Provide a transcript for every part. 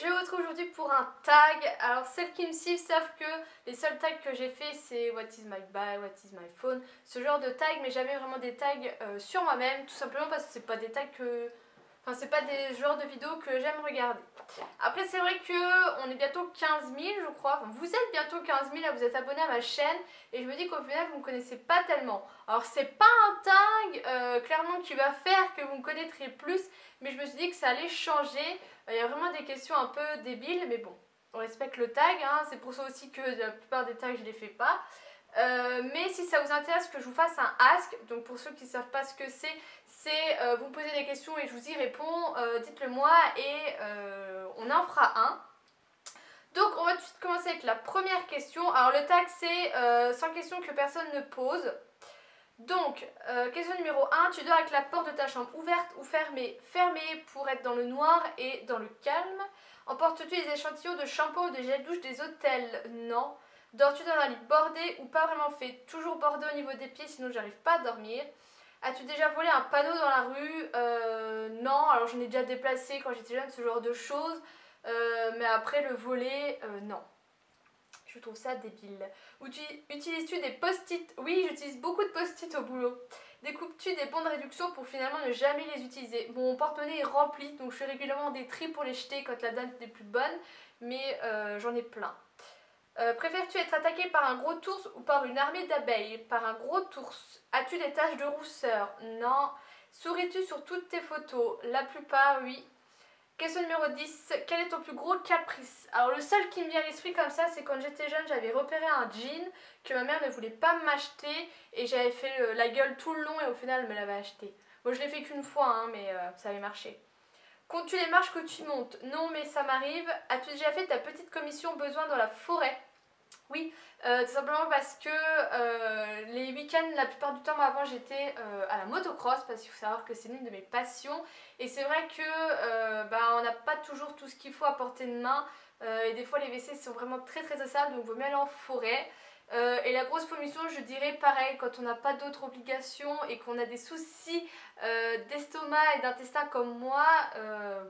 je vous retrouve aujourd'hui pour un tag. Alors celles qui me suivent savent que les seuls tags que j'ai fait c'est what is my bag, what is my phone, ce genre de tag, mais jamais vraiment des tags sur moi-même, tout simplement parce que c'est pas des tags que... Enfin c'est pas des genres de vidéos que j'aime regarder. Après c'est vrai que on est bientôt 15 000 je crois, enfin, vous êtes bientôt 15 000 à vous être abonné à ma chaîne et je me dis qu'au final vous me connaissez pas tellement. Alors c'est pas un tag clairement qui va faire que vous me connaîtrez plus, mais je me suis dit que ça allait changer. Il y a vraiment des questions un peu débiles, mais bon, on respecte le tag, hein. C'est pour ça aussi que la plupart des tags je les fais pas. Mais si ça vous intéresse que je vous fasse un ask, donc pour ceux qui ne savent pas ce que c'est vous me posez des questions et je vous y réponds, dites-le moi et on en fera un. Donc on va tout de suite commencer avec la première question. Alors le tag c'est 100 questions que personne ne pose. Donc, question numéro 1, tu dors avec la porte de ta chambre ouverte ou fermée? Fermée pour être dans le noir et dans le calme. Emportes-tu des échantillons de shampoing ou de gel douche des hôtels? Non. Dors-tu dans un lit bordé ou pas vraiment fait? Toujours bordé au niveau des pieds, sinon j'arrive pas à dormir. As-tu déjà volé un panneau dans la rue? Non, alors j'en ai déjà déplacé quand j'étais jeune, ce genre de choses. Mais après le voler, non. Je trouve ça débile. Utilises-tu des post-it? Oui, j'utilise beaucoup de post-it au boulot. Découpes-tu des bons de réduction pour finalement ne jamais les utiliser? Mon porte-monnaie est rempli, donc je fais régulièrement des tris pour les jeter quand la date n'est plus bonne, mais j'en ai plein. Préfères-tu être attaqué par un gros ours ou par une armée d'abeilles? Par un gros ours. As-tu des taches de rousseur? Non. Souris-tu sur toutes tes photos? La plupart, oui. Question numéro 10. Quel est ton plus gros caprice? Alors le seul qui me vient à l'esprit comme ça, c'est quand j'étais jeune, j'avais repéré un jean que ma mère ne voulait pas m'acheter et j'avais fait la gueule tout le long et au final elle me l'avait acheté. Bon, je l'ai fait qu'une fois, hein, mais ça avait marché. Comptes-tu les marches que tu montes? Non, mais ça m'arrive. As-tu déjà fait ta petite commission au besoin dans la forêt? Oui, tout simplement parce que les week-ends, la plupart du temps, avant j'étais à la motocross parce qu'il faut savoir que c'est l'une de mes passions et c'est vrai que on n'a pas toujours tout ce qu'il faut à portée de main et des fois les WC sont vraiment très sales donc il vaut mieux aller en forêt. Et la grosse pollution, je dirais pareil, quand on n'a pas d'autres obligations et qu'on a des soucis d'estomac et d'intestin comme moi,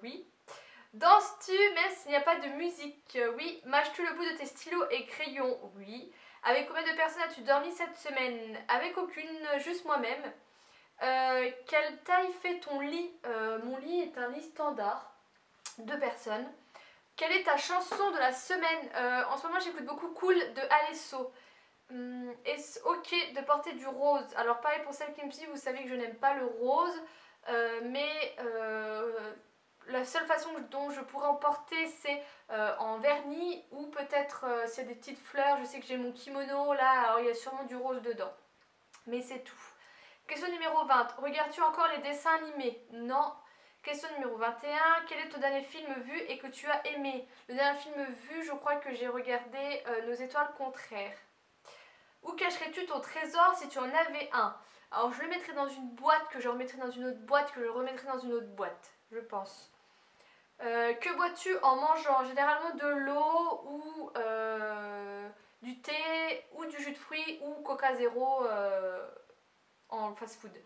oui. Danses-tu même s'il n'y a pas de musique? Oui. Mâches-tu le bout de tes stylos et crayons? Oui. Avec combien de personnes as-tu dormi cette semaine? Avec aucune, juste moi-même. Quelle taille fait ton lit? Mon lit est un lit standard. 2 personnes. Quelle est ta chanson de la semaine? En ce moment j'écoute beaucoup Cool de Alesso. Est-ce ok de porter du rose? Alors pareil pour celles qui me suivent, vous savez que je n'aime pas le rose. Mais la seule façon dont je pourrais en porter c'est en vernis ou peut-être s'il y a des petites fleurs. Je sais que j'ai mon kimono là, alors il y a sûrement du rose dedans. Mais c'est tout. Question numéro 20. Regardes-tu encore les dessins animés? Non. Question numéro 21. Quel est ton dernier film vu et que tu as aimé? Le dernier film vu, je crois que j'ai regardé Nos étoiles contraires. Où cacherais-tu ton trésor si tu en avais un? Alors je le mettrais dans une boîte, que je remettrais dans une autre boîte, que je remettrais dans une autre boîte, je pense. Que bois-tu en mangeant? Généralement de l'eau ou du thé ou du jus de fruits ou Coca Zéro en fast food.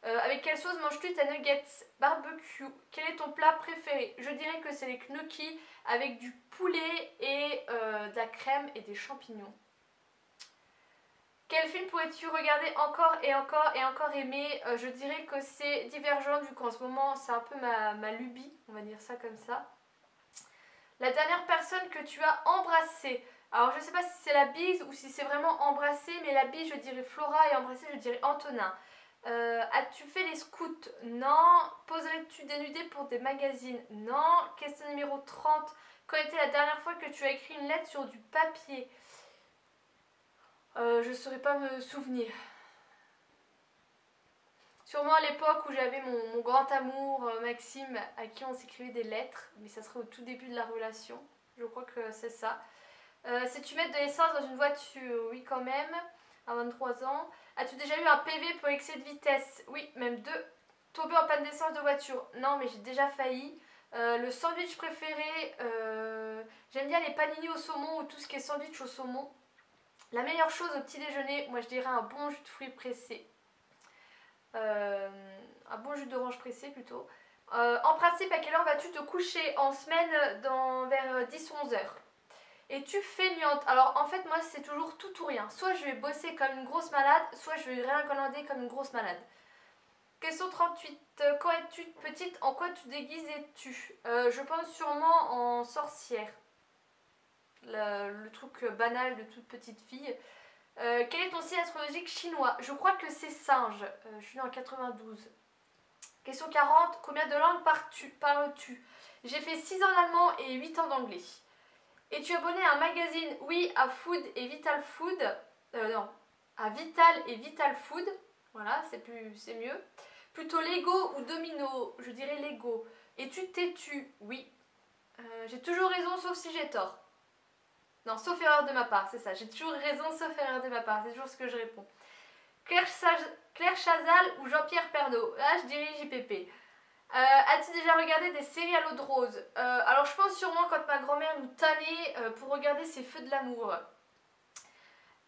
Avec quelle sauce manges-tu ta nuggets? Barbecue. Quel est ton plat préféré? Je dirais que c'est les gnocchis avec du poulet et de la crème et des champignons. Quel film pourrais-tu regarder encore et encore et encore aimer? Je dirais que c'est Divergent, vu qu'en ce moment c'est un peu ma lubie, on va dire ça comme ça. La dernière personne que tu as embrassée. Alors je sais pas si c'est la bise ou si c'est vraiment embrasser, mais la bise je dirais Flora et embrasser je dirais Antonin. As-tu fait les scouts? Non. Poserais-tu dénudé pour des magazines? Non. Question numéro 30. Quand était la dernière fois que tu as écrit une lettre sur du papier? Je ne saurais pas me souvenir. Sûrement à l'époque où j'avais mon grand amour Maxime, à qui on s'écrivait des lettres, mais ça serait au tout début de la relation. Je crois que c'est ça. Si tu mets de l'essence dans une voiture? Oui, quand même, à 23 ans. As-tu déjà eu un PV pour excès de vitesse? Oui, même 2. Tombé en panne d'essence de voiture? Non, mais j'ai déjà failli. Le sandwich préféré, j'aime bien les panini au saumon ou tout ce qui est sandwich au saumon. La meilleure chose au petit déjeuner, moi je dirais un bon jus de fruits pressé. Un bon jus d'orange pressé plutôt. En principe, à quelle heure vas-tu te coucher en semaine vers 10-11 heures? Es-tu feignante? Alors en fait moi c'est toujours tout ou rien. Soit je vais bosser comme une grosse malade, soit je vais rien commander comme une grosse malade. Question 38. Quand es-tu petite, en quoi tu déguisais-tu? Je pense sûrement en sorcière. Le truc banal de toute petite fille. Quel est ton signe astrologique chinois? Je crois que c'est singe. Je suis née en 92. Question 40. Combien de langues parles-tu? J'ai fait 6 ans d'allemand et 8 ans d'anglais. Es-tu abonné à un magazine? Oui, à Food et Vital Food. Non, à Vital et Vital Food. Voilà, c'est mieux. Plutôt Lego ou Domino? Je dirais Lego. Es-tu têtu? Oui. J'ai toujours raison sauf si j'ai tort. Non, sauf erreur de ma part, c'est ça. J'ai toujours raison sauf erreur de ma part. C'est toujours ce que je réponds. Claire Chazal ou Jean-Pierre Pernaut? Ah, je dirais JPP. As-tu déjà regardé des séries à l'eau de rose? Alors je pense sûrement quand ma grand-mère nous tannait pour regarder ces feux de l'amour.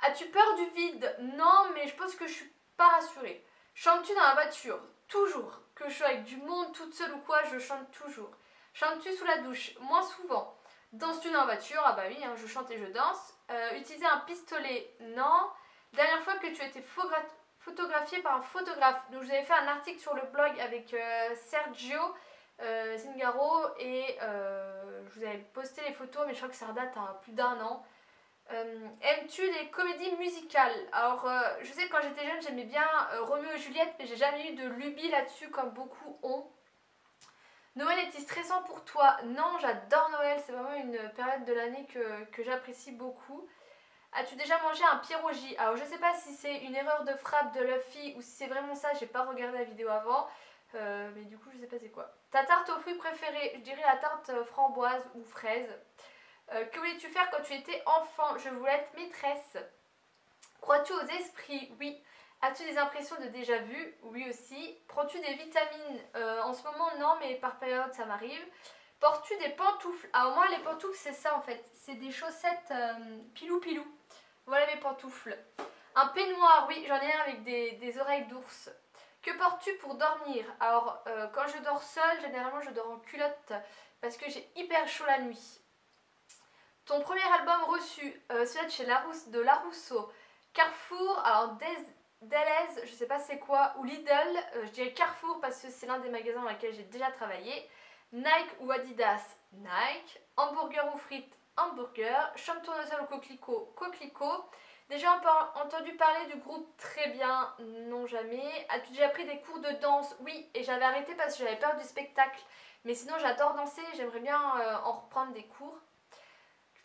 As-tu peur du vide? Non, mais je pense que je suis pas rassurée. Chantes-tu dans la voiture? Toujours. Que je sois avec du monde, toute seule ou quoi, je chante toujours. Chantes-tu sous la douche? Moins souvent. Danses-tu dans la voiture? Ah bah oui, hein, je chante et je danse. Utiliser un pistolet? Non. Dernière fois que tu as été photographié par un photographe. Donc j'avais fait un article sur le blog avec Sergio Zingaro et je vous avais posté les photos, mais je crois que ça date à plus d'1 an. Aimes-tu les comédies musicales? Alors je sais que quand j'étais jeune j'aimais bien Roméo et Juliette, mais j'ai jamais eu de lubie là-dessus comme beaucoup ont. Noël est-il stressant pour toi? Non, j'adore Noël, c'est vraiment une période de l'année que j'apprécie beaucoup. As-tu déjà mangé un pierogi? Alors je sais pas si c'est une erreur de frappe de Luffy ou si c'est vraiment ça, j'ai pas regardé la vidéo avant. Mais du coup je sais pas c'est quoi. Ta tarte aux fruits préférée? Je dirais la tarte framboise ou fraise. Que voulais-tu faire quand tu étais enfant? Je voulais être maîtresse. Crois-tu aux esprits? Oui. As-tu des impressions de déjà vu? Oui aussi. Prends-tu des vitamines? En ce moment non, mais par période ça m'arrive. Portes-tu des pantoufles? Alors moi les pantoufles c'est ça en fait, c'est des chaussettes pilou pilou. Voilà mes pantoufles. Un peignoir, oui j'en ai un avec des oreilles d'ours. Que portes-tu pour dormir? Alors quand je dors seule, généralement je dors en culotte parce que j'ai hyper chaud la nuit. Ton premier album reçu, celui de chez de Larousseau. Carrefour, alors Deleuze, je sais pas c'est quoi, ou Lidl, je dirais Carrefour parce que c'est l'un des magasins dans lesquels j'ai déjà travaillé. Nike ou Adidas, Nike. Hamburger ou frites, hamburger. Chambre tournesol ou coquelicot, coquelicot. Déjà entendu parler du groupe Très Bien? Non, jamais. As-tu déjà pris des cours de danse? Oui, et j'avais arrêté parce que j'avais peur du spectacle. Mais sinon j'adore danser, j'aimerais bien en reprendre des cours.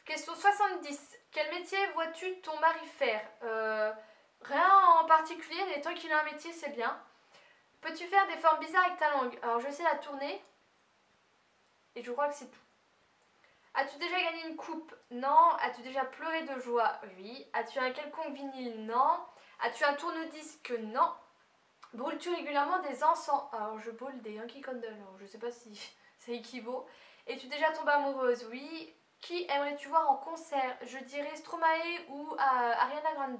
Question 70. Quel métier vois-tu ton mari faire? Rien en particulier, mais tant qu'il a un métier, c'est bien. Peux-tu faire des formes bizarres avec ta langue? Alors, je sais la tourner. Et je crois que c'est tout. As-tu déjà gagné une coupe? Non. As-tu déjà pleuré de joie? Oui. As-tu un quelconque vinyle? Non. As-tu un tourne-disque? Non. Brûles-tu régulièrement des encens? Alors, je brûle des Yankee Candle. Alors, je sais pas si ça équivaut. Es-tu déjà tombée amoureuse? Oui. Qui aimerais-tu voir en concert? Je dirais Stromae ou Ariana Grande.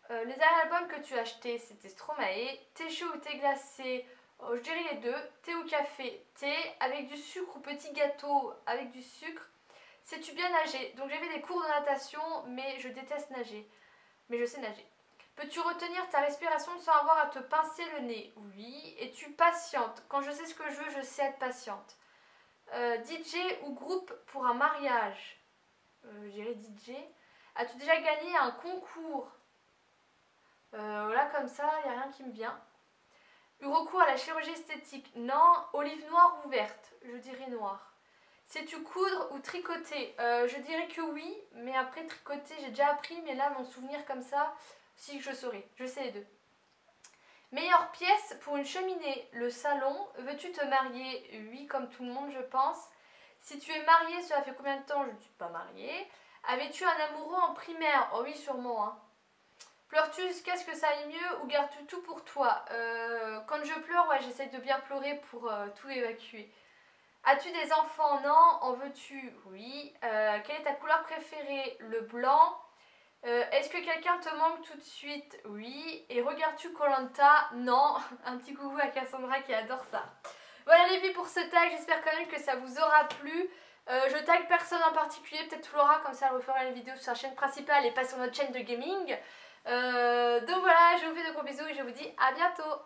Les derniers albums que tu as achetés, c'était Stromae. Thé chaud ou thé glacé? Je dirais les deux. Thé ou café? Thé avec du sucre ou petit gâteau avec du sucre. Sais-tu bien nager? Donc j'ai fait des cours de natation, mais je déteste nager. Mais je sais nager. Peux-tu retenir ta respiration sans avoir à te pincer le nez? Oui. Es-tu patiente? Quand je sais ce que je veux, je sais être patiente. DJ ou groupe pour un mariage? Je dirais DJ. As-tu déjà gagné un concours? Là comme ça, il n'y a rien qui me vient. Eu recours à la chirurgie esthétique? Non. Olive noire ou verte? Je dirais noire. Sais-tu coudre ou tricoter? Je dirais que oui, mais après tricoter j'ai déjà appris, mais là mon souvenir comme ça, si je saurais. Je sais les deux. Meilleure pièce pour une cheminée? Le salon. Veux-tu te marier? Oui, comme tout le monde je pense. Si tu es mariée, cela fait combien de temps? Je ne suis pas mariée. Avais-tu un amoureux en primaire? Oh oui, sûrement. Hein. Pleures-tu jusqu'à ce que ça aille mieux ou gardes-tu tout pour toi? Quand je pleure, ouais, j'essaie de bien pleurer pour tout évacuer. As-tu des enfants? Non. En veux-tu? Oui. Quelle est ta couleur préférée? Le blanc. Est-ce que quelqu'un te manque tout de suite? Oui. Et regardes-tu koh? Non. Un petit coucou à Cassandra qui adore ça. Voilà les filles pour ce tag, j'espère quand même que ça vous aura plu. Je tag personne en particulier, peut-être Flora, comme ça elle refera une vidéo sur sa chaîne principale et pas sur notre chaîne de gaming. Donc voilà, je vous fais de gros bisous et je vous dis à bientôt.